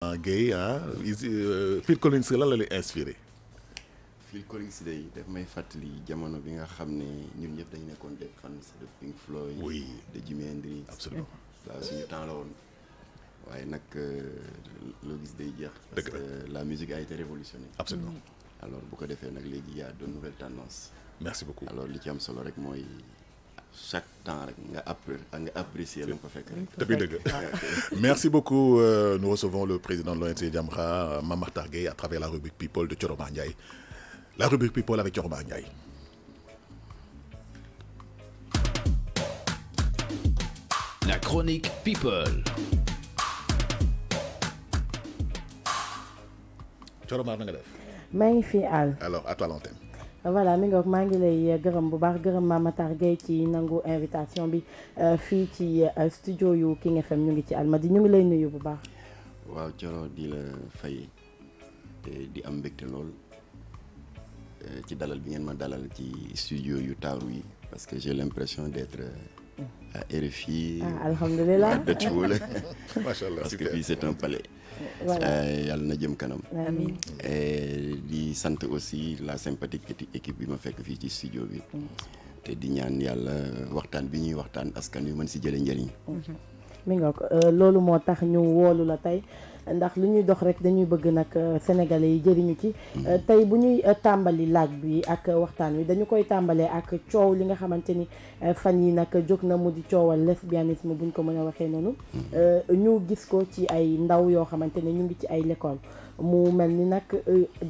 Guèye Phil Collins lan la lay inspiré. Phil Collins day daf may fàttali jamono bi nga xam ne ñun ñëpp dañu nekkoon des fans de Pink Floyd. Oui, de Jimi Hendrix. absolument. waaw suñu temps la woon waaye nag loo gis day jeex. parce que la musique a été révolutionnée. Absolument. alors bu ko defee nag léegi y a de nouvelles tendances. Merci beaucoup. alors li ci am solo rek mooy chaque temps rek nga apprécier la nga ko fekk rek. Dafay dëgg. Merci beaucoup. Nous recevons le président de l'ONG Jamra, Mame Mactar Guèye, à travers la rubrique People de Thioro Mar Ndiaye. La rubrique People avec Thioro Mar Ndiaye. La chronique People. Thioro Mar na nga def. maa ngi fi àll. Alors à toi l'antenne. voilà mi ngoog maa ngi lay gërëm bu baax gërëm Mame Mactar Guèye ci nangu invitation bi fii ci studio yu King FM ñu ngi ci Almadies ñu ngi lay nuyu bu baax. waaw Thioro di la fay di am mbégte lool ci dalal bi ngeen ma dalal ci studio yu taaru yi parce que j'ai l'impression d'être à RFI. alhamdulilah macha allah parce que fii c'est un palais. yàlla na jëm kanam. amiin. di sant aussi la sympathique équipe bi ma fekk fii ci studio bi. te di ñaan yàlla waxtaan bi ñuy waxtaan askan wi mën si jëlee njëriñ. mi ngoog loolu moo tax ñu woolu la tey ndax lu ñuy dox rek dañuy bëgg nag sénégalais yi jëriñu ci. tey bu ñuy tàmbali laaj bi ak waxtaan wi dañu koy tàmbalee ak coow li nga xamante ni fan yi nag jóg na mu di coowal lesbianisme buñ ko mën a waxee noonu. ñu gis ko ci ay ndaw yoo xamante ne ñu ngi ci ay l'école mu mel ni nag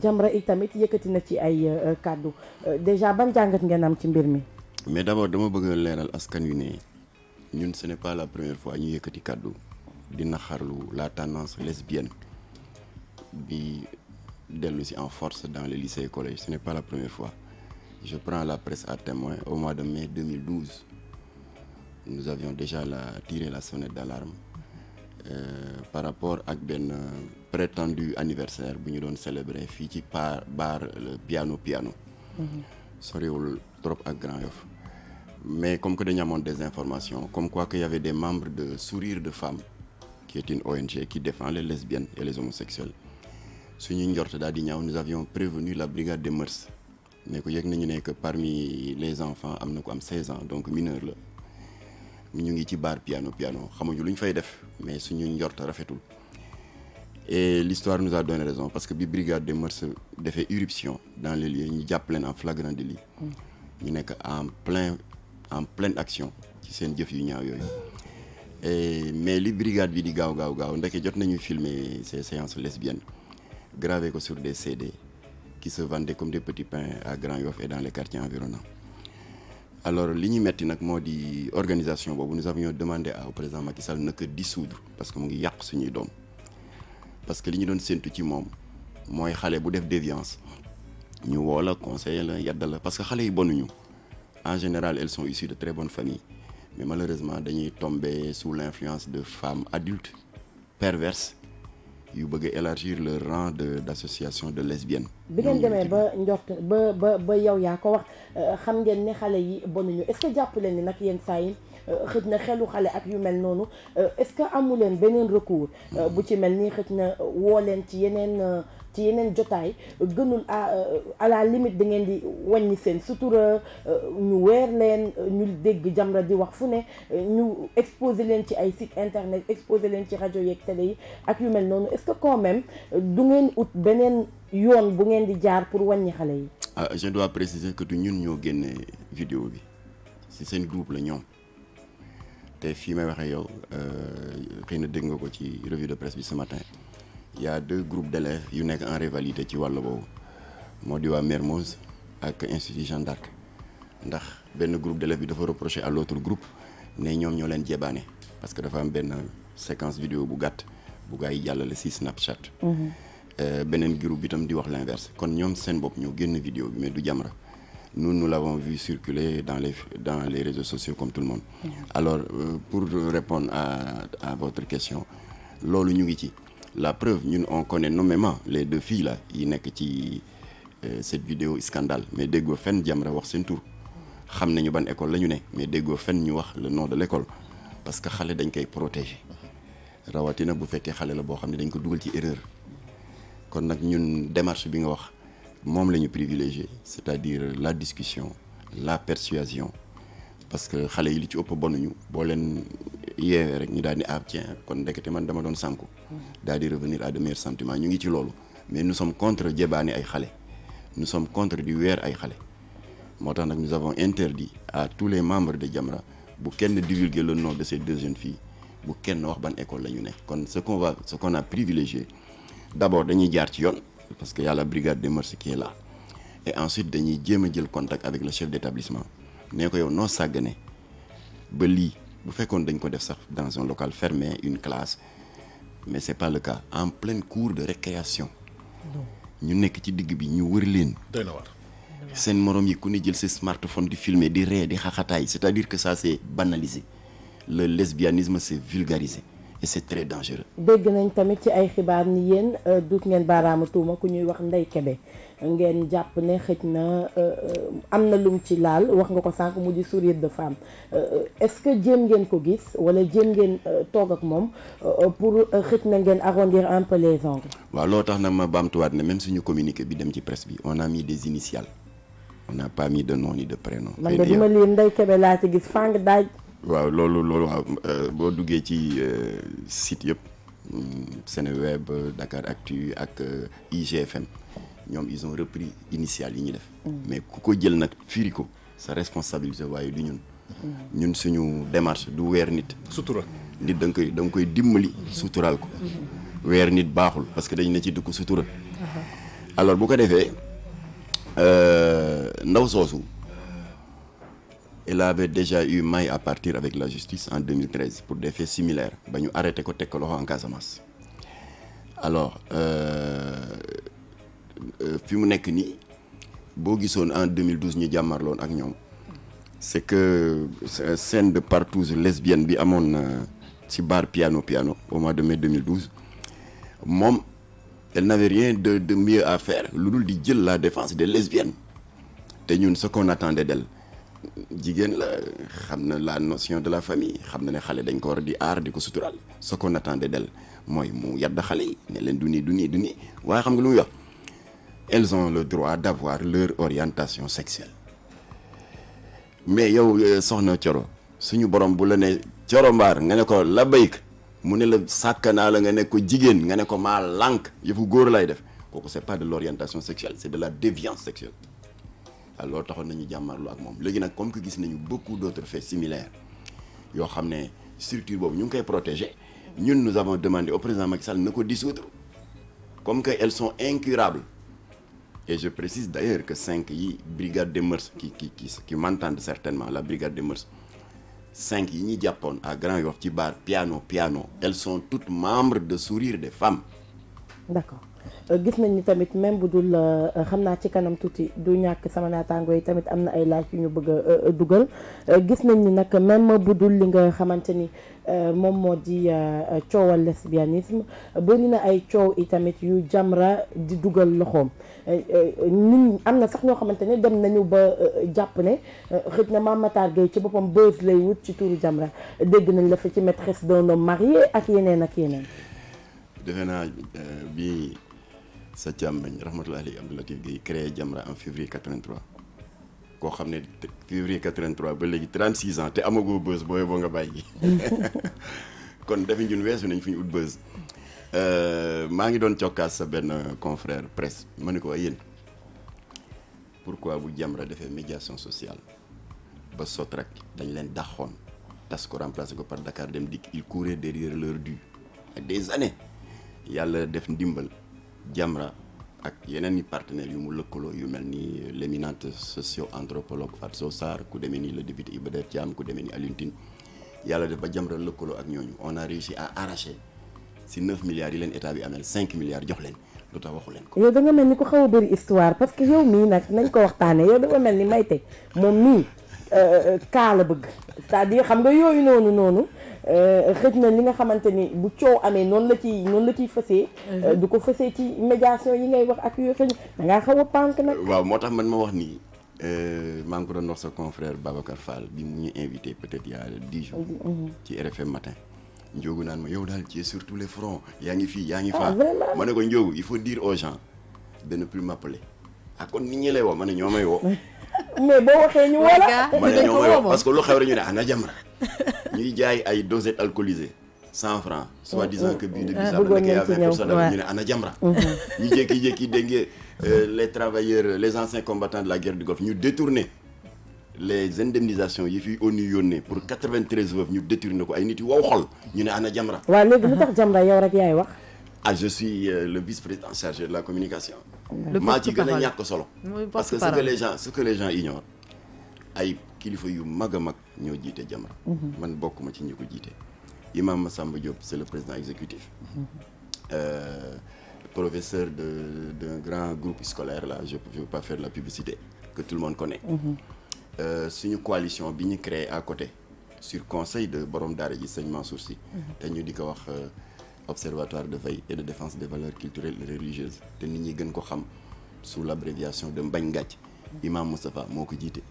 Jamra itamit yëkkati na ci ay kàddu déjà ban jàngat ngeen am ci mbir mi. mais d'abord dama bëgg a leeral askan wi ne ñun ce n'est pas la première fois ñu yëkkati kàddu di naxarlu la tendance lesbienne bi dellu si en force dans les lycées et collèges ce n'est pas la première fois je prends la presse à témoin au mois de mai 2012 nous avions déjà tiré la sonnette d'alarme par rapport ak benn prétendu anniversaire bu ñu doon célébrer fii ci bar piano soriwul trop ak Grand Yoff mais comme que dañu amoon des informations comme quoi qu'il y avait des membres de Sourire de Femmes qui est une ONG qui défend les lesbiennes et les homosexuels suñu njort daal di ñaaw nous avions prévenu la brigade des mœurs ne ko yëg nañu ne que parmi les enfants am na ko am 16 ans donc mineur la ñu ngi ci bar piano xamuñu lu ñu fay def mais suñu njort rafetul et l'histoire nous a donné raison parce que bi brigade des mœurs defee irruption dans les lieux ñu jàpp leen en flagrant délit ñu nekk en pleine action ci seen jëf yu ñaaw yooyu mais li brigade bi di gaaw ndeke jot nañu filmer ces séances lesbiennes gravé ko sur des CD qui se vendaient comme des petits pains à Grand Yoff et dans les quartiers environnants alors li ñu metti nag moo di organisation boobu nous avions demandé au président Macky Sall na ko dissoudre parce que mu ngi yàq suñuy doom parce que li ñu doon séntu ci moom mooy xale bu def déviance ñu woo la conseiller la yadda la parce que xale yi bonuñu en général elles sont issues de très bonnes familles mais malheureusement dañuy tomber sous l'influence de femmes adultes perverses yu bëgg a élargir le rang d'association de lesbiennes. bi ngeen demee ba njort ba yow yaa ko wax xam ngeen ne xale yi bonuñu est-ce que jàpp leen ni nag yenn saa yi xëj na xelu xale ak yu mel noonu est-ce que amu leen beneen recours bu ci mel ni xëj na woo leen ci yeneen jotaay gënul à la limite da ngeen di wàññi seen sutura ñu weer leen ñu dégg Jamra di wax fu ne ñu exposer leen ci ay site internet exposer leen ci rajo yeeg télé yi ak yu mel noonu est-ce que quand même du ngeen ut beneen yoon bu ngeen di jaar pour wàññi xale yi. je dois préciser que du ñun ñoo génne vidéo bi ci seen groupe la ñoom te fii may waxee yow xëy na dégg nga ko ci revue de presse bi ce matin. Il y a 2 groupes d'élèves yu nekk en rivalité ci wàll boobu moo di waa Mermoz ak Institut Jeanne d'Arc ndax benn groupe d'élèves bi dafa reprocher à l'autre groupe ne ñoom ñoo leen jebaane parce que dafa am benn séquence vidéo bu gàtt bu gaa yi jàllale ci Snapchat. beneen groupe bi tam di wax l'inverse kon ñoom seen bopp ñoo génn vidéo bi mais du Jamra nous l'avons vu circuler dans les réseaux sociaux comme tout le monde. Alors pour répondre à votre question loolu ñu ngi ci. La preuve ñun on connaît nommément les 2 filles là yi nekk ci cette vidéo scandale mais déggoo fenn Jamra wax seen tur xam nañu ban école la ñu ne mais déggoo fenn ñu wax le nom de l'école parce que xale dañ koy protéger rawatina bu fekkee xale la boo xam ne dañ ko dugal ci erreur kon nag ñun démarche bi nga wax moom la ñu privilégié c'est-à-dire la discussion la persuasion parce que xale yi li ci ëpp bonuñu boo leen yeewee rek ñu daal di tiens kon ndekete man dama doon sànku daal di revenir à de meilleurs sentiments ñu ngi ci loolu mais nous sommes contre jébaani ay xale nous sommes contre di weer ay xale moo tax nag nous avons interdit à tous les membres de Jamra bu kenn divulguer le nom de ces 2 jeunes filles bu kenn wax ban école la ñu ne kon ce qu'on a privilégié d'abord dañuy jaar ci yoon parce que y a la brigade des mœurs qui est là et ensuite dañuy jéem a jël contact avec le chef d'établissement nee ko yow noo sàggane ba lii bu fekkoon dañ ko def sax dans un local fermé une classe mais c'est pas le cas en pleine cour de récréation ñu nekk ci digg bi ñu wër leen doy na war seen morom yi ku ne jël sa smartphone di filmer di ree di xaxataay c'est-à-dire que ça c'est banalisé le lesbianisme c'est vulgarisé et c'est très dangereux. dégg nañ tamit ci ay xibaar ni yéen duut ngeen baaraamu tuuma ku ñuy wax Ndeye Kébé ngeen jàpp ne xëj na am na lum ci laal wax nga ko sànq mu di sourire de femme est-ce que jéem ngeen ko gis wala jéem ngeen toog ak moom pour xëj na ngeen arrondir un peu les angles. waaw loo tax nag ma baamtuwaat ne même suñu communiqué bi dem ci presse bi on a mis des initiales on n'a pas mis de nom ni de prénom. man de dima lire Ndeye Kébé laa ci gis fang daaj. waaw loolu waaw boo duggee ci site yëpp Seneweb Dakaractu ak IGFM ñoom ils ont repris initiales yi ñu def mais ku ko jël nag firi ko sa responsabilité waaye du ñun suñu démarche du weer nit sutura nit da nga koy dimbali suturaal ko weer nit baaxul parce que dañ ne ci dugg sutura alors bu ko defee ndaw soosu il avait déjà eu maille à partir avec la justice en 2013 pour des faits similaires ba ñu arrêté ko teg ko loxo en Casamance alors fi mu nekk nii boo gisoon en 2012 ñu jàmmarloon ak ñoom c'est que scène de partouze lesbienne bi amoon ci bar piano au mois de mai 2012 moom elle n'avait rien de mieux à faire lu dul di jël la défense des lesbiennes te ñun ce qu'on attendait d'elle jigéen la xam na la notion de la famille xam na ne xale dañ ko war di aar di ko sutural ce qu'on attendait d'elle mooy mu yadd xale yi ne leen du nii waaye xam nga lu muy wax elles ont le droit d'avoir leur orientation sexuelle mais yow soxna Coro suñu borom bu la ne Coro Mbaar nga ne ko la bayk mu ne la sàkkanaa la nga ne ko jigéen nga ne ko maa lànk yëfu góor lay def kooku c'est pas de l'orientation sexuelle c'est de la déviance sexuelle alors taxoon nañu jàmmarlu ak moom léegi nag comme que gis nañu beaucoup d'autres faits similaires yoo xam ne structure boobu ñu ngi koy protéger ñun nous avons demandé au président Macky Sall na ko dissoudre comme que elles sont incurables et je précise d'ailleurs que 5 yi brigade des mœurs qui m'entendent certainement la brigade des mœurs 5 yi ñuy jàppoon à Grand Yoff ci bar piano elles sont toutes membres de Sourire des femmes. D'accord. Gis nañ ni tamit même bu dul xam naa ci kanam tuuti du ñàkk sama naataango yi tamit am na ay laaj yu ñu bëgg a dugal gis nañ ni nag même bu dul li nga xamante ni moom moo di coowal lesbianisme bëri na ay coow i tamit yu Jamra di dugal loxoom nit am na sax ñoo xamante ne dem nañu ba jàpp ne xëj na Mame Matar Gueye ci boppam buzz lay wut ci turu Jamra dégg nañ la fa ci maîtresse d'un homme marié ak yeneen. defe naa bi sa càmmeñ rahmatullahi alayhi Abdou Latif Gueye créé Jamra en février 83 koo xam ne février 83 ba léegi 36 ans te amagoo buzz booy boo nga bàyyi kon defe ñun weesu nañ fu ñu ut buzz maa ngi doon cokkaas sa benn confrère presse ma ne ko yéen pourquoi bu Jamra defee médiation sociale ba Sotrac dañ leen daxoon tas ko remplacé ko par Dakar Dem Dikk il courait derrière leur dû ak des années yàlla def ndimbal Jamra ak yeneen i partenaires yu mu lëkkaloo yu mel ni l'éminente socio-anthropologue Fatou Sow Sarr ku demee ni le député Iba Der Thiam ku demee ni Alioune Tine yàlla def ba Jamra lëkkaloo ak ñooñu on a réussi à arracher si 9 milliards yi leen état bi amel 5 milliards jox leen lu tax waxu leen ko. yow da nga mel ni ko xaw a bëri histoire parce que yow mii nag nañ ko waxtaanee yow dafa mel ni Mayte moom mii kaa la bëgg c'est-à-dire xam nga yooyu noonu. xëj na li nga xamante ni bu coow amee noonu la ciy fësee du ko fësee ci médiation yi ngay wax ak yooyu xëy da ngaa xaw a pànk nag. waaw moo tax man ma wax nii maa ngi ko doon wax sa confrère Babacar Fall bi mu ñu invité peut-être il y a 10 jours ci RFM matin Ndiogu naan ma yow daal ci sur tous les fronts yaa ngi fii yaa ngi faa. vraiment ma ne ko Ndiogu il faut dire aux gens de ne plus m'appeler. ah kon nit ñi lay woo ma ne ñoo may woo. mais boo waxee ñu wala. ma ne ñoo may woo parce que lu xew rek ñu ne ana Jamra ñuy jaay ay dosettes alcoolisées 100 francs soi-disant que bii de bisab la nekk à 20% ñu ne ana Jamra. ñu jékki-jékki dégg les travailleurs les anciens combattants de la guerre du Golfe ñu détourné les indemnisations yi fi ONU yónnee pour 93 veuves ñu détourné ko ay nit yu wow xol ñu ne ana Jamra. waaw léegi lu tax Jamra yow rek yaay wax. ah je suis le vice-président chargé de la communication. maa ci gën a ñàkk solo. parce que ce que les gens ignorent ay kilifa yu mag a mag ñoo jiite Jamra. man bokkuma ci ñi ko jiite. Imam Massamba Diop c'est le président exécutif. Professeur d'un grand groupe scolaire là je veux pas faire la publicité que tout le monde connaît. suñu coalition bi ñu créé à côté sur conseil de borom daara ji sëñ Mansour Sy. te ñu di ko wax observatoire de veille et de défense des valeurs culturelles et religieuses te nit ñi gën ko xam sous l'abréviation de Mbagne Gàcc Imam Moustapha moo ko jiite.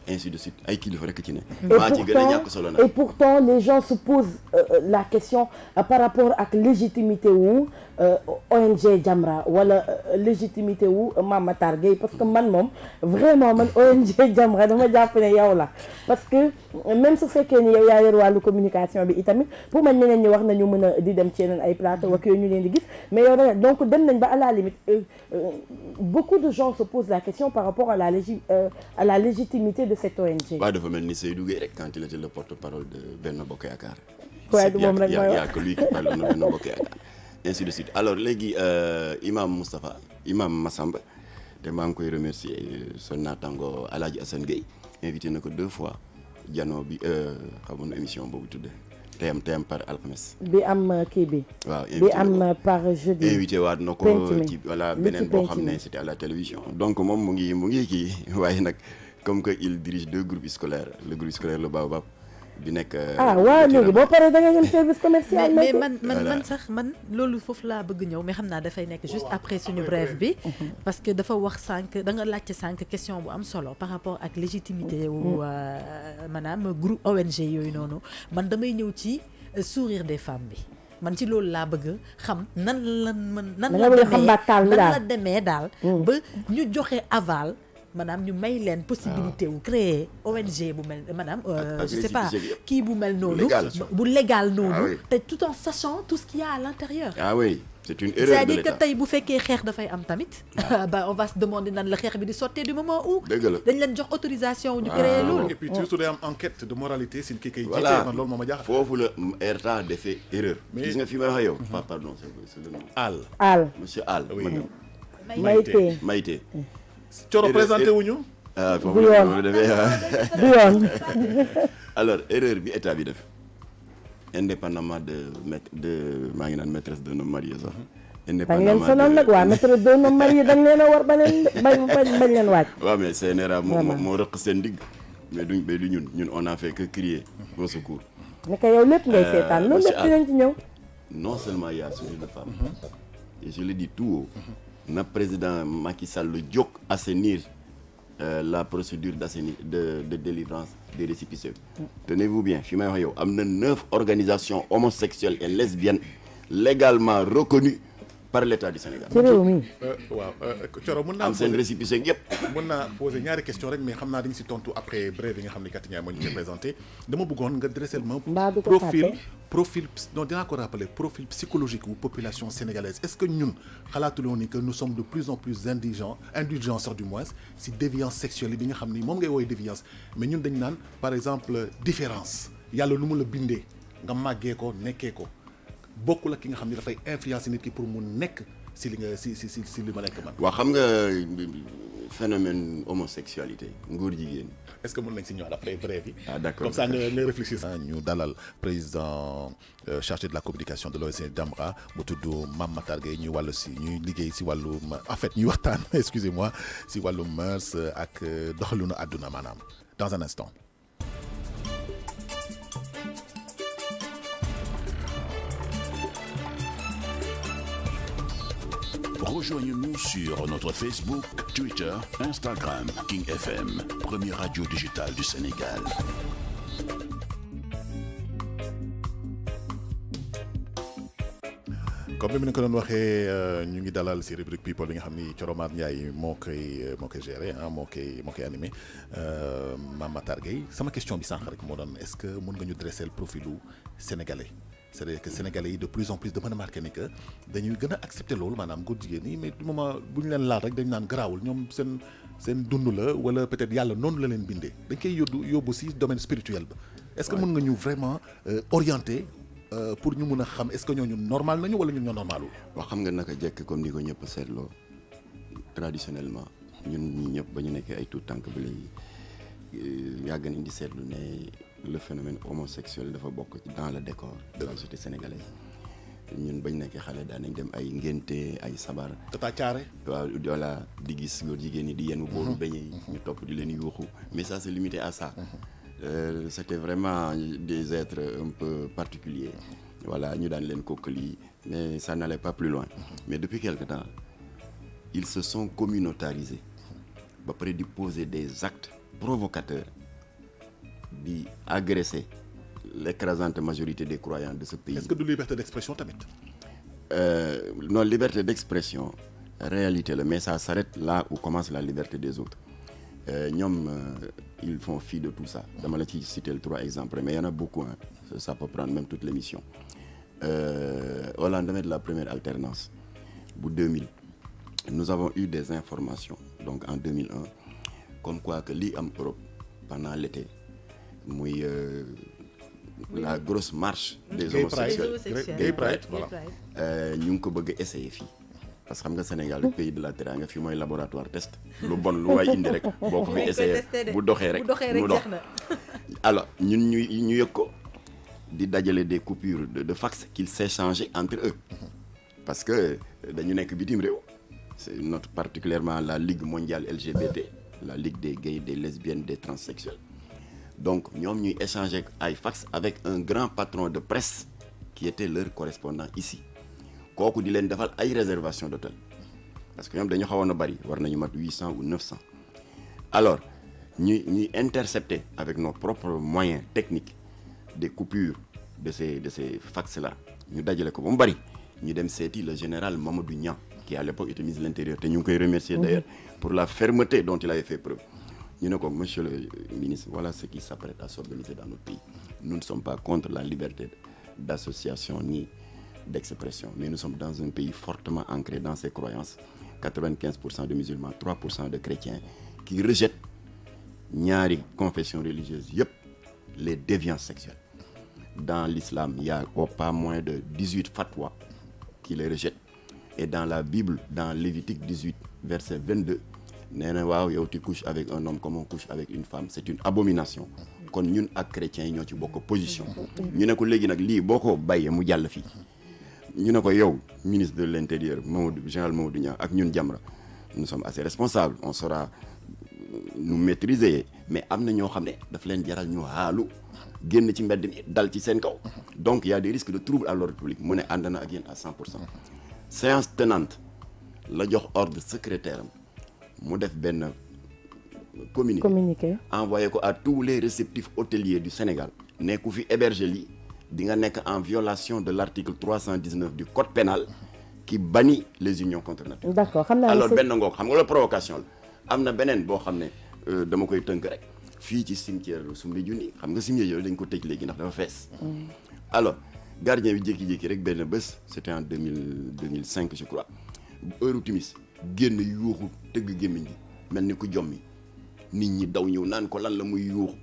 ainsi de suite ay kilifa rek ci ne. maa ci gën a ñàkk solo nag. et pourtant les gens se posent la question par rapport ak légitimité wu ONG Jamra wala légitimité wu Mame Matar Gueye parce que man moom vraiment man ONG Jamra dama jàpp ne yow la parce que même su fekkee ni yow yaa yor wàllu communication bi itamit pour man ñeneen ñi wax nañu mën a di dem ci yeneen ay plateau ak yooyu ñu leen di gis mais yow da donc dem nañ ba à la limite beaucoup de gens se posent la question par rapport à la légitimité de cette ONG. waaw dafa mel ni Seydou Gueye rek quand il était le porte-parole de Benno Bokk Yaakaar. waaye du moom rek mooy wax y a que lui qui parle de Benno Bokk Yaakaar. ainsi de suite alors léegi Imam Massamba te maa ngi koy remercier son naataango Alaaji Assane Gueye invité na ko 2 fois janoo bi xamoon na émission boobu tudde teyam par alxames bi am kii bi waaw bi am par jeudi invité waat na ko ci voilà beneen boo xam ne c'était à la télévision donc moom mu ngi kii waaye nag comme que il dirige 2 groupes scolaires le groupe scolaire le Baobab bi nekk waaw léegi boo paree da nga yem service commercial mais man sax man loolu foofu laa bëgg ñëw mais xam naa dafay nekk juste après suñu bref bi parce que dafa wax sànq da nga laajte sànq question bu am solo par rapport ak légitimité wu maanaam groupe ONG yooyu noonu man damay ñëw ci sourire des femmes bi man ci loolu laa bëgg xam nan la demee daal ba ñu joxe aval maanaam ñu may leen possibilité wu créer ONG bu mel maanaam je sais pas kii bu mel noonu bu légal noonu te tout en sachant tout ce qu'il y a à l'intérieur. Ah oui c'est une erreur de l'État. C'est-à-dire que tey bu fekkee xeex dafay am tamit bah on va se demander nan la xeex bi di sottee du moment où dañ leen jox autorisation ñu créer loolu. et puis surtout day am enquête de moralité si kii kay jiite man loolu moo ma jaaxal. foofu la État defee erreur. gis nga fi may wax yow. pardon c'est le nom. Al monsieur Al. Maïté. Coro présenté wuñu foofu du yoon alors erreur bi état bi def indépendamment de maa ngi naan maîtresse d'un homme marié sax indépendamment dañ leen sonal nag waa maîtresse d'un homme marié dañ leen a war ba leen bañ leen wàcc waaw mais CNRA moo rëq seen digg mais du ñun on a fait que crier au secours naka yow lépp ngay seetaan loolu lépp dinañ ci ñëw non seulement il y a sourire de femme et je le dis tout haut na président Macky Sall jóg assainir la procédure de délivrance des récépissés. Tenez-vous bien fi may wax yow am na 9 organisations homosexuelles et lesbiennes légalement reconnues par l'État du Sénégal. ci réew mi waaw Coro mën naa am seen récépissé yëpp. mën naa poser ñaari question rek mais xam naa dañ si tontu après bref yi nga xam ne Kati Ndiaye moo ñu koy présenté dama bëggoon nga dressel ma profil non dinaa ko rappeler profil psychologique wu population sénégalaise est-ce que ñun xalaatuloo ni que nous sommes de plus en plus indulgents sur du moins si déviance sexuelle yi bi nga xam ni moom ngay woowee déviance mais ñun dañ naan par exemple différence yàlla lu mu la bindee nga màggee ko nekkee ko bokkul ak ki nga xam ne dafay influencer nit ki pour mu nekk si li nga si li ma nekk man. waaw xam nga phénomène homosexualité ngóor jigéen. est-ce que mën nañ si ñëwaat après bref bi. Ah d'accord comme ça nga réfléchir. ñu dalal président chargé de la communication de l'ONG Jamra mu tudd Mame Matar Gueye ñuy liggéey si wàllu en fait ñuy waxtaan excusez-moi si wàllu mœurs ak doxalinu àdduna maanaam dans un instant. Rejoignez-nous sur notre Facebook, Twitter, Instagram, King FM, première radio digitale du Sénégal. comme ni ko doon waxee ñu ngi dalal si rubrique people bi nga xam ni Thioro Mar Ndiaye moo koy gérer moo koy animé Mame Matar Gueye sama question bi sànq rek moo doon est-ce que mën nga ñu dresser le profilu sénégalais c'est-à-dire que sénégalais yi de plus en plus de mën a marqué ni que dañuy gën a accepter loolu maanaam góor jigéen ñi mais du moment bu ñu leen laal rek dañu naan garaawul ñoom seen dund la wala peut-être yàlla noonu la leen bindee dañ koy yóbbu si domaine spirituel ba est-ce que mën nga ñu vraiment orienter pour ñu mun a xam est-ce que ñooñu normal nañu wala ñun ñoo normalul. waaw xam nga naka jekk comme ni ko ñëpp seetloo traditionnellement ñun ñi ñëpp ba ñu nekkee ay tout tànk ba léegi yàgg nañ di seetlu ne le phénomène homosexuel dafa bokk dans le décor de la société sénégalaise ñun bañ nekkee xale daan nañ dem ay ngénte ay sabar. tata caare. waaw voilà di gis góor jigéen ñi di yenn booru beñe yi ñu topp di leen yuuxu mais ça c'est limité à ça. C'était vraiment des êtres un peu particuliers. Voilà, ñu daan leen kokkali mais ça n'allait pas plus loin. Mais depuis quelque temps, ils se sont communautarisés. Ba pare di poser des actes provocateurs, di agresser l'écrasante majorité des croyants de ce pays. Est-ce que de liberté d'expression tamit? Non, liberté d'expression, réalité la, mais ça s'arrête là où commence la liberté des autres. Ils font fi de tout ça. Je vais citer 3 exemples, mais il y en a beaucoup. Hein. Ça peut prendre même toute l'émission. Au lendemain de la première alternance, en 2000, nous avons eu des informations, donc en 2001, comme quoi que l'IAM Europe, pendant l'été, la grosse marche des homosexuels, Gay Pride, voilà. Nous avons essayé. Parce que le Sénégal le pays de la teranga fi mooy laboratoire test lu bon lu waay indi rek boo ko fi essayé bu doxee rek mu dox alors ñun ñu yëg ko di dajale des coupures de fax qu'ils s'échangeaient entre eux parce que dañu nekk bitim réew c'est notre particulièrement la Ligue mondiale LGBT la Ligue des gays des lesbiennes des transsexuels donc ñoom ñuy échanger ay fax avec un grand patron de presse qui était leur correspondant ici kooku di leen defal ay réservation d'hôtel parce que ñoom dañu xawoon a bari war nañu mat 800 ou 900 alors ñuy intercepter avec nos propres moyens techniques des coupures de ces fax là ñu dajale ko ba mu bari ñu dem seeti le général Mamadou Niang qui à l'époque était ministre de l'Intérieur te ñu ngi koy remercier d'ailleurs pour la fermeté dont il avait fait preuve ñu ne ko monsieur le ministre voilà ce qui s'apprête à s'organiser dans notre pays nous ne sommes pas contre la liberté d'association ni d'expression, mais nous sommes dans un pays fortement ancré dans ses croyances, 95% de musulmans, 3% de chrétiens, qui rejettent ñaari confessions religieuses, les déviances sexuelles. Dans l'islam, il y a pas moins de 18 fatwas qui les rejettent. Et dans la Bible, dans Lévitique 18, verset 22, tu couches avec un homme comme on couche avec une femme. C'est une abomination. Quand nous, les chrétiens, nous avons beaucoup de position. Nous avons dit que ñu ne ko yow ministre de l'Intérieur général Mamadou Niang ak ñun Jamra nous sommes assez responsables on saura nous maîtriser mais am na ñoo xam ne daf leen jaral ñu xaalu génn ci mbedd mi dal ci seen kaw donc il y a des risques de trouble à l'ordre public mu ne ànd na ak yéen à 100%. Séance tenante la jox ordre secrétaire am mu def benn communiqué envoyé ko à tous les réceptifs hôteliers du Sénégal ne ku fi héberger lii di nga nekk en violation de l'article 319 du code pénal qui bannit les unions contre nature. D'accord xam naa alors benn ngoog xam nga la provocation la am na beneen boo xam ne dama koy tënk rek fii ci cimetière Soumbédioune xam nga cimetière yooyu dañ ko tëj léegi ndax dafa fees. alors gardien bi jékki-jékki rek benn bés c'était en 2005 je crois heure timis génn yuuxu tëgg gémmiñ gi mel ni ku jommi nit ñi daw ñëw naan ko lan la muy yuuxu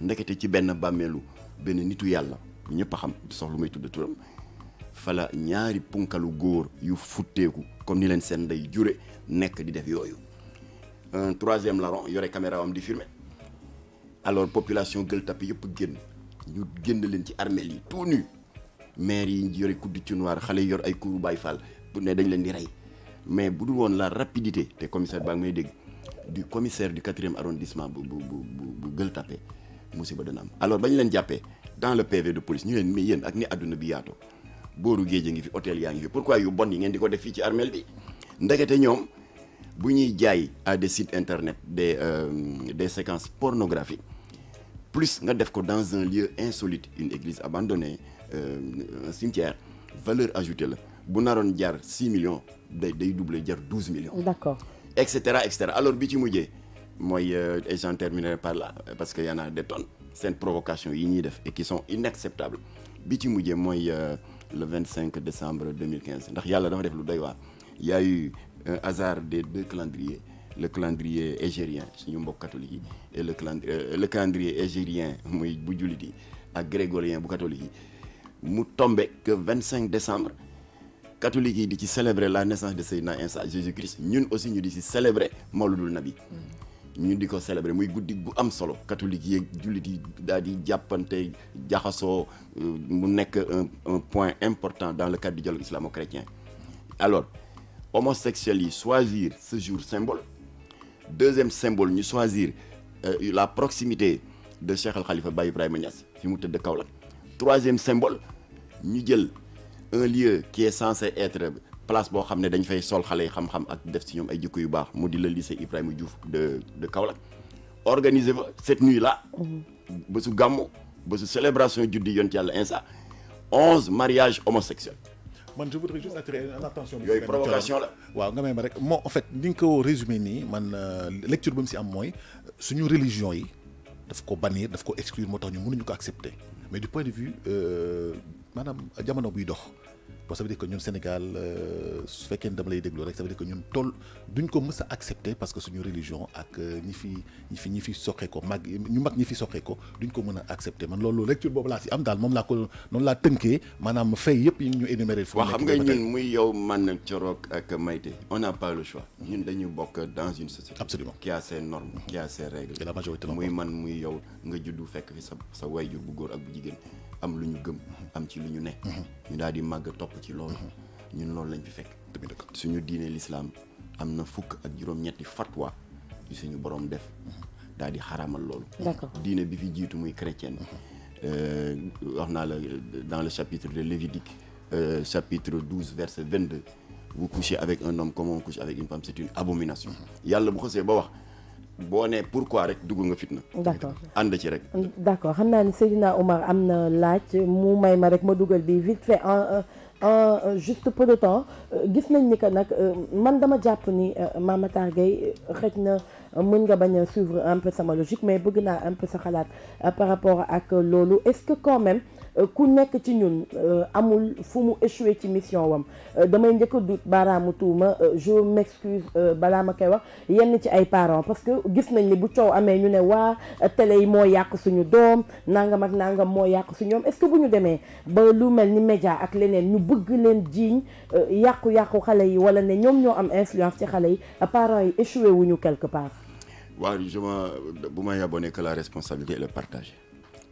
ndekete ci benn bàmmeelu benn nitu yàlla ñëpp a xam soxlu may tudd turam fala ñaari punkalu góor yu futteeku comme ni leen seen ndey jure nekk di def yooyu un troisième larron yore caméra am di filmer alors population Gueule Tapée yëpp ñu génn leen ci armeel yi tout nu maire yi yore kuddu ci noir xale yi yor ay kuru Baay Faal bu ne dañ leen di rey mais bu dul woon la rapidité te commissaire baa ngi may dégg du commissaire du 4e arrondissement bu Gueule Tapée musiba dana am alors bañ leen jàppee dans le PV de police ñu leen mais yéen ak ni àdduna bi yaatoo booru géej a ngi fi hôtel yaa ngi fi pourquoi yu bon yi ngeen di ko def fii ci armeel bi ndekete ñoom bu ñuy jaay à des sites internet des séquences pornographiques plus nga def ko dans un lieu insolite une église abandonnée un cimetière valeur ajoutée la bu naroon jar 6 millions day doubler jar 12 millions. D'accord. Etc. Alors bi ci mujjee mooy et j'en terminerai par là parce que y en a des tonnes seen provocation yi ñuy def et qui sont inacceptables bi ci mujjee mooy le 25 décembre 2015 ndax yàlla dafa def lu doy waar. Il y a eu un hasard des deux calendriers, le calendrier hégérien suñu mbokk catholique yi et le calendrier hégérien muy bu jullit yi ak grégorien bu catholique yi mu tombé que 25 décembre catholique yi di ci célébrer la naissance de Seydina Isa Jésus-Christ ñun aussi ñu di ci célébrer Mawludul Nabi ñu di ko célébrer muy guddi gu am solo catholique yi jullit yi daal di jàppante jaxasoo mu nekk un point important dans le cadre du dialogue islamo-chrétien. Alors homosexuels yi choisir ce jour symbole. Deuxième symbole ñu choisir la proximité de Cheikh Al Khalifa Baye Ibrahima Niass fi mu tëdd Kaolack. Troisième symbole ñu jël un lieu qui est censé être place boo xam ne dañ fay sol xale yi xam-xam ak def ci ñoom ay jikko yu baax mu di le lycée Ibrahima Diouf de Kaolack. Organiser fa cette nuit là. bésu gàmmu bésu célébration juddi yonent Yàlla Insa 11 mariages homosexuels. man je voudrais juste attirer l'attention. yooyu provocation la. waaw nga may ma rek moo en fait ni nga ko résumé nii man lecture ba mu si am mooy suñu religion yi daf ko bannir daf ko exclure moo tax ñu mënuñu ko accepter mais du point de vue maanaam jamono buy dox bon ça veut dire que ñun Sénégal su fekkee dama lay déglu rek ça veut dire que ñun duñ ko mës a accepter parce que suñu religion ak ñi fi soqee ko ñu mag ñi fi soqee ko duñ ko mën a accepter man loolu lecture boobu laa si am daal moom laa ko noonu laa tënkee maanaam fay yëpp yi ñu énuméré. waaw xam nga ñun muy yow man Thiorok ak Maïté on n'a pas le choix ñun dañu bokk dans une société. Absolument. Qui a ses normes qui a ses règles. et la majorité muy man muy yow nga juddu fekk fi sa wayjur bu góor ak bu jigéen am lu ñu gëm am ci lu ñu ne. ñu daal di màgg topp ci loolu. ñun loolu lañ fi fekk. suñu diine l'islam am na fukk ak juróom-ñetti fatwa yu suñu borom def daal di xaraamal loolu. D'accord. diine bi fi jiitu muy chrétienne. wax naa la dans le chapitre de Lévitique chapitre 12 verset 22 vous couchez avec un homme comme on couche avec une femme c'est une abomination. yàlla bu xasee ba wax. boo nee pourquoi rek dugg nga fitna. d'accord ànd ci rek. d'accord xam naa ni Seydina Omar am na laaj mu may ma rek ma dugal bi vite fait en juste peu de temps gis nañ ni que nag man dama jàpp ni Mame Matar Gueye xëj na mën nga bañ a suivre un peu sama logique mais bëgg naa un peu sa xalaat par rapport ak loolu est-ce que quand même ku nekk ci ñun amul fu mu échoué ci mission wam damay njëkk a dut baaraamu tuuma je m'excuse balaa ma koy wax yenn ci ay parents parce que gis nañ ni bu coow amee ñu ne waa télé yi moo yàq suñu doom nangam ak nangam moo yàq suñu doom est-ce que bu ñu demee ba lu mel ni média ak leneen ñu bëgg leen jiiñ yàqu-yàqu xale yi wala ne ñoom ñoo am influence ci xale yi parents yi échoué wuñu quelque part. waaw bu ma yabonee que la responsabilité elle est partagée.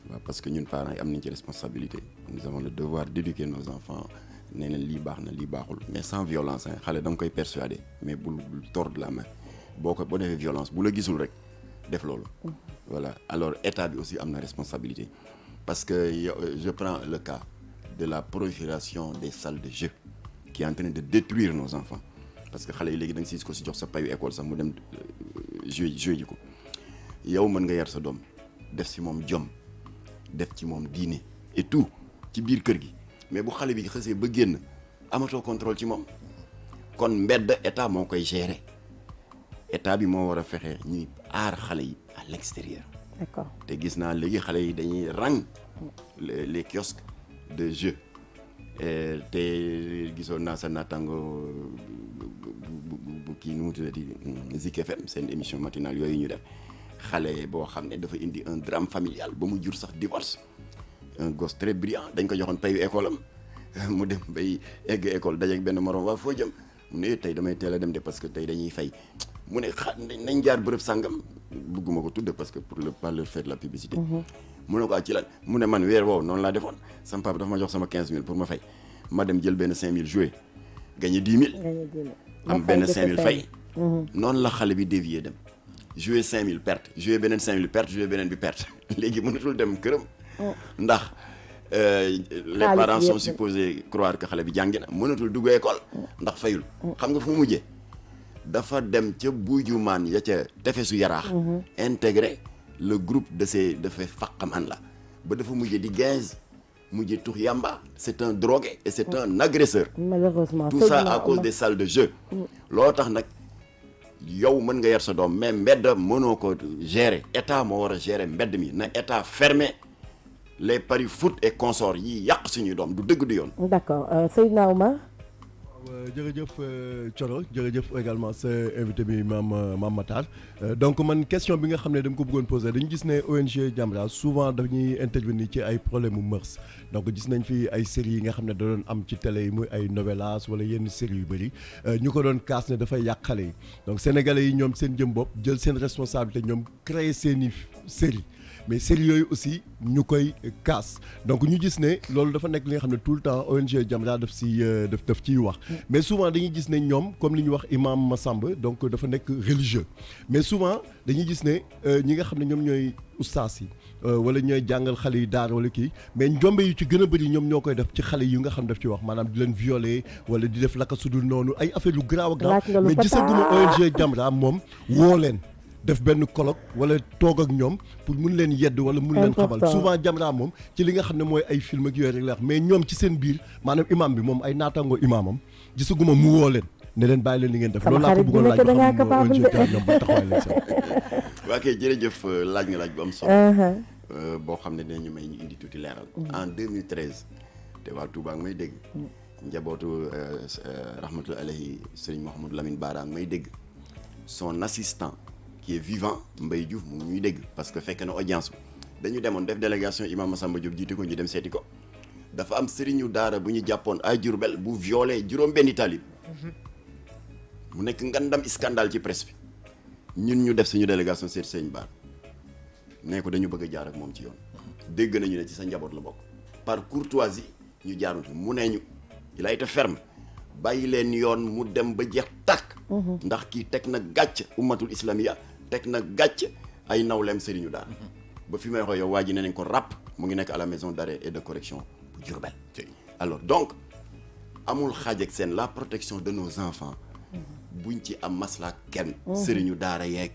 waaw parce que ñun parents yi am nañ ci responsabilité nous avons le devoir d'éduquer nos enfants nee na lii baax na lii baaxul mais sans violence xale da nga koy persuader mais bul tordre la main boo defee violence bu la gisul rek def loolu. voilà alors état bi aussi am na responsabilité parce que je prends le cas de la prolifération des salles de jeu qui est en train de détruire nos enfants parce que xale yi léegi da nga si ko si jox sa payu école sax mu dem jouer ji ko yow mën nga yar sa doom def si moom jom. def ci moom diine et tout ci biir kër gi mais bu xale bi xasee ba génn amatoo contrôle ci moom kon mbedd état moo koy gérer état bi moo war a fexe ñuy aar xale yi à l'extérieur. D'accord. te gis naa léegi xale yi dañuy rang les kiosques de jeux te gisoon naa sa naataango bu kii nu mu tuddati Zik FM seen émission matinale yooyu ñu def. xale boo xam ne dafa indi un drame familial ba mu jur sax divorce un gosse très brillant dañ ko joxoon payu école am mu dem bay egg école dajeeg benn morom waa foo jëm mu ne tey damay teel a dem de parce que tey dañuy fay mu ne nañ jaar bërëb sàngam bëgguma ko tudde parce que pour le pas leur faire la publicité. mu ne ko ci lan mu ne man weer woowu noonu laa defoon sama papa dafa ma jox sama 15000 pour ma fay ma dem jël benn 5000 joué gagné 10 000. am benn 5000 fay. noonu la xale bi dévié dem. jouer 5000 perte jouer beneen 5000 perte jouer beneen bi perte léegi mënatul dem këram. ndax les parents sont supposés croire que xale bi jàngi na mënatul dugg école. ndax fayul. xam nga fu mu mujjee dafa dem ca buujumaan ya ca tefesu yaraax. intégrer le groupe de ces dafay faqaman la ba dafa mujjee di 15 mujjee tux yamba c'est un drogué et c'est un agresseur. Malheureusement tout ça à cause des salles de jeu. loo tax nag yow mën nga yar sa doom mais mbedd mënoo ko gérer état moo war a gérer mbedd mi na état fermé les paris foot et consorts yi yàq suñuy doom du dëgg du yoon. d'accord Seydina Oumar. jërëjëf Thioro jërëjëf également sa invité bi Mame Matar donc man question bi nga xam ne dama ko bëggoon poser dañu gis ne ONG Jamra souvent dañuy intervenir ci ay problème mu mœurs donc gis nañ fi ay séries yi nga xam ne da doon am ci télé yi muy ay novelas wala yenn séries yu bëri ñu ko doon kaas ne dafay yàq xale yi donc sénégalais yi ñoom seen jëm bopp jël seen responsabilité ñoom créer seeni séries mais séries yooyu aussi ñu koy kaas donc ñu gis ne loolu dafa nekk li nga xam ne tout le temps ONG Jamra daf ciy wax mais souvent dañuy gis ne ñoom comme li ñu wax imam Massamba donc dafa nekk religieux mais souvent dañuy gis ne ñi nga xam ne ñoom ñooy ustaas yi wala ñooy jàngal xale yi daara wala kii mais njombe yu ci gën a bëri ñoom ñoo koy def ci xale yi nga xam daf ci wax maanaam di leen violer wala di def laka sudul noonu ay affaire yu grave a grave mais gisaguma ONG Jamra moom woo leen def benn colloque wala toog ak ñoom pour mun leen yedd wala mun leen xamal souvent Jamra moom ci li nga xam ne mooy ay film ak yooyu rek la wax mais ñoom ci seen biir maanaam imam bi moom ay naataango imamam gisaguma mu woo leen ne leen bàyyi leen li ngeen def loolu laa ko bëggoon laaj ba xam ñoom ba taxawaay lañ sax waa kay jërëjëf laaj nga laaj bu am solo boo xam ne dinañu may ñu indi tuuti leeral en 2013 te waa Touba ak may dégg njabootu rahmatullahi alayhi Serigne Mouhamadou Lamine Bara ak may dégg son assistant qui est vivant Mbaye Diouf mu ñuy dégg parce que fekk na audience dañu demoon def délégation imam Massamba Diop jiite ko ñu dem seeti ko dafa am sëriñu daara bu ñu jàppoon ay Diourbel bu violé juróom-benni talib mu nekk ngandam scandale ci presse bi ñun ñu def suñu délégation seeti sëriñ Bara nee ko dañu bëgg a jaar ak moom ci yoon dégg nañu ne ci sa njaboot la bokk par courtoisie ñu jaarul mu nee ñu il a été ferme bàyyi leen yoon mu dem ba jeex tàkk ndax kii teg na gàcc ummatul islamiya teg na gàcc ay nawleem sëriñu daara ba fi may wax yow waa ji ne nañ ko ràpp mu ngi nekk à la maison d'arrêt et de correction bu Diourbel alors donc amul xaaj ak seen la protection de nos enfants buñ ci am masla kenn sëriñu daara yeeg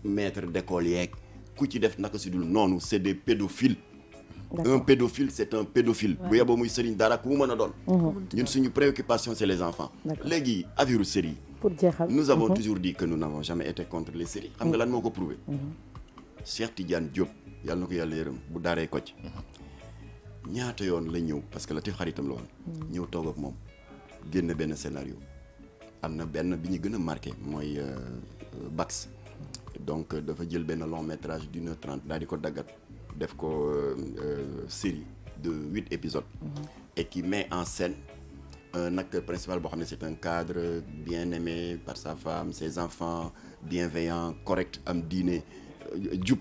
maître d'école yeeg ku ci def naka si dul noonu c'est des pédophiles. Un pédophile c'est un pédophile bu yeboo muy sëriñ daara ku mu mën a doon ñun suñu préoccupation c'est les enfants léegi affaire série pour jeexal nous avons toujours dit que nous n'avons jamais été contre les séries xam nga lan moo ko prouvé Cheikh Tidiane Diop yàlla na ko yàlla yërëm bu daaree Kocc ñaata yoon la ñëw parce que Latif xaritam la woon ñëw toog ak moom génn benn scénario am na benn bi ñu gën a marqué mooy Bax donc dafa jël benn long métrage d'1h30 daal di ko daggat def ko série de 8 épisodes et qui met en scène un acteur principal boo xam ne c'est un cadre bien aimé par sa femme ses enfants bienveillant correct am diine jub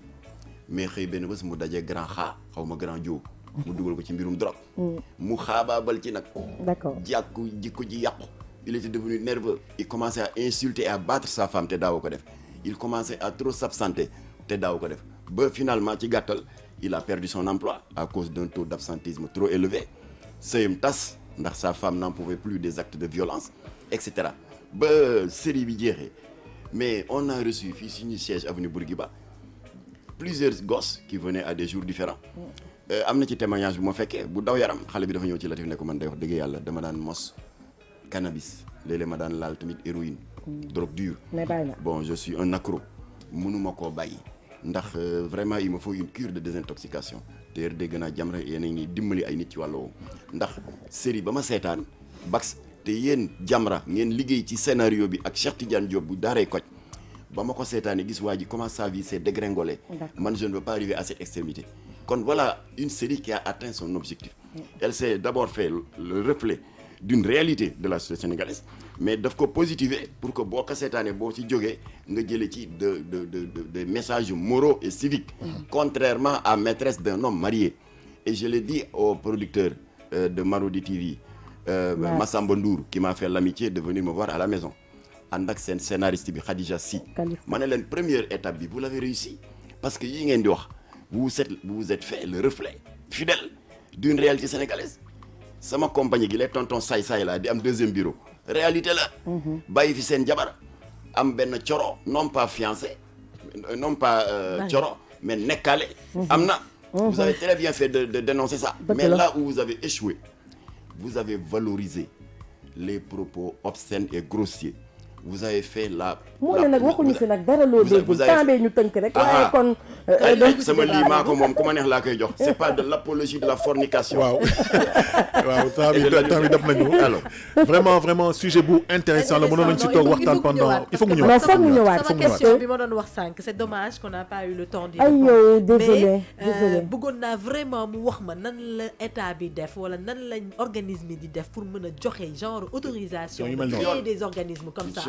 mais xëy benn bés mu dajee grand xaw ma grand Diop mu dugal ko ci mbirum drogue mu xaabaabal ci nag jàkku jikko ji yàqu il était devenu nerveux il commençait à insulter et à battre sa femme te daawu ko def il commençait à trop s'absenter te daawu ko def ba finalement ci gàttal il a perdu son emploi à cause d'un taux d'absentéisme trop élevé sëyam tas ndax sa femme n'en pouvait plus des actes de violence etc ba série bi jeexee mais on a reçu fii suñu siège avenue Bourguiba plusieurs gosses qui venaient à des jours différents am na ci témoignage bu ma fekkee bu daw yaram xale bi dafa ñëw ci Latif ne ko man day wax dëgg yàlla dama daan mos cannabis léeg-léeg ma daan laal tamit héroïne drogue dure bon je suis un accro mënuma koo bàyyi ndax vraiment il me faut une cure de désintoxication te dégg naa Jamra yéen a ngi dimbali ay nit ci wàll woowu ndax série ba ma seetaan Bax te yéen Jamra ngeen liggéey ci scénario bi ak Cheikh Tidiane Diop bu daaree Kocc ba ma ko seetaanee gis waa ji comment sa vie s'est dégringolée man je ne veux pas arriver à cette extrémité kon voilà une série qui a atteint son objectif elle s'est d'abord fait le reflet d'une réalité de la société sénégalaise mais daf ko positiver pour que boo ko seetaanee boo ci jógee nga jëlee ci de messages moraux et civiques contrairement à Maîtresse d'un homme marié et je l'ai dit au producteur de Marodi TV Massamba Ndour qui m'a fait l'amitié de venir me voir à la maison ànd ak seen scénariste bi Khadija Sy ma ne leen première étape bi vous l'avez réussi parce que yi ngeen di wax vous vous êtes fait le reflet fidèle d'une réalité sénégalaise sama compagnie gi les tontons saay-saay la di am deuxième bureau réalité la bàyyi fi seen jabar am benn coro non pas fiancé non pas coro mais nekkaale am na Vous avez très bien fait de dénoncer ça. Mais là où vous avez échoué, vous avez valorisé les propos obscènes et grossiers. Vous avez fait la... Moi, je n'ai pas fait dara lo dégul temps bee ñu tënk rek waaye kon sama lii maa ko moom ku ma neex laa koy jox. C'est pas de l'apologie de la fornication. waaw temps bi def nañu alors vraiment sujet bu intéressant la mënoon nañu si toog waxtaan pendant il faut que mu ñëwaat sama question bi ma doon wax sànq c'est dommage qu'on n'a pas eu le temps d'y répondre désolé bëggoon naa vraiment mu wax ma nan la état bi def wala nan lañ organisme di def pour mën a joxe genre autorisation de créer des organismes comme ça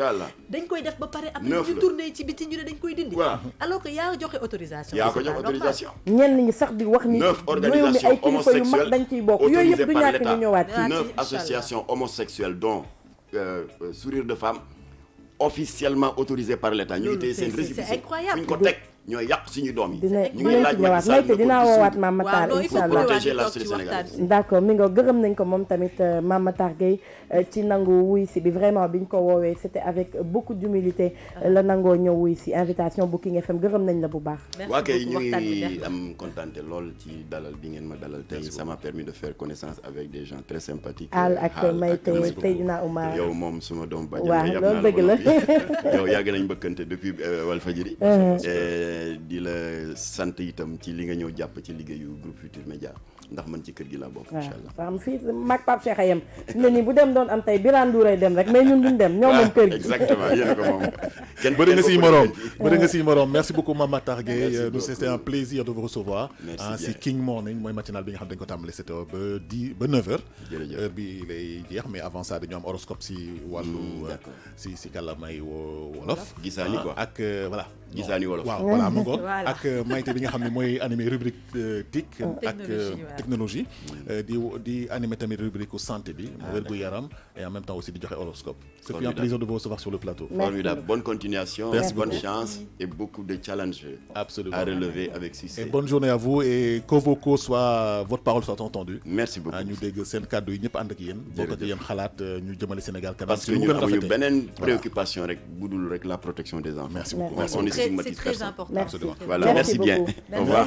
dañ koy def ba pare après ñu tourner ci biti ñu ne dañ koy dindi alors que yaa joxe autorisation yaa ko jox autorisation ñenn ñi sax di wax ni 9 organisations homosexuelles dañ ciy bokk yooyu yëpp du ñàkk ñu ñëwaat 9 associations homosexuelles dont Sourire de Femme officiellement autorisées par l'État ñu ngi tey seen récépissé c'est incroyable fu ñu ko teg ñooy yàq suñu doom yi ñu ngi laaj Macky Sall dinaa woowaat Mame Matar incha allah protéger la société sénégalaise. d'accord mi nga gërëm nañ ko moom tamit Mame Matar Gueye ci nangu wuy si bi vraiment biñ ko woowee c'était avec beaucoup d'humilité la nangoo ñëw wuy si invitation bu King FM gërëm nañ la bu baax. waa kay ñu ngi am kontaante lool ci dalal bi ngeen ma dalal tey ça m'a permis de faire connaissance avec des gens très sympathiques. Al ak Mayte Seydina Oumar yow moom suma doom bàjjen. waaw loolu dëgg la yow yàgg nañ bëkkante depuis Walfadjri. di la sant itam ci li nga ñëw jàpp ci liggéeyu groupe Futurs Médias ndax man ci kër gi laa bokk incha allah. waaw fii mag Pape Cheikh ayem ne ni bu dem doon am tey Birane Ndour dem rek mais ñun duñ dem ñoo moom kër gi. exactement yéen ko moom. bëri nga si morom merci beaucoup Mame Matar Gueye nous c'était un plaisir de vous recevoir. si King Morning mooy matinal bi nga xam dañ ko tàmbali 7h ba 9h. heure bi lay jeex mais avant ça dañu am horoscope si wàllu si kàllaamay wolof. gisaani quoi ak voilà. gisaani wolof waaw voilà mu ngoog ak Mayte bi nga xam ne mooy animé rubrique TIC ak technologie di animé tamit rubrique santé bi wérgu yaram et en même temps aussi di joxe horoscope. C'est un plaisir de vous recevoir sur le plateau. Formidable, bonne continuation, merci bonne beaucoup. chance et beaucoup de challenges absolument à relever avec succès. Et bonne journée à vous et que vos causes soient, votre parole soit entendue. Merci beaucoup. ñu dégg seen kàddu yi ñëpp ànd ak yéen. bokk ak yéen xalaat ñu jëmale Sénégal kanam. parce que ñun amuñu beneen préoccupation rek budul rek la protection des enfants. Merci beaucoup. On est stigmatisé. C'est très important. Absolument. Voilà, merci bien. Au revoir.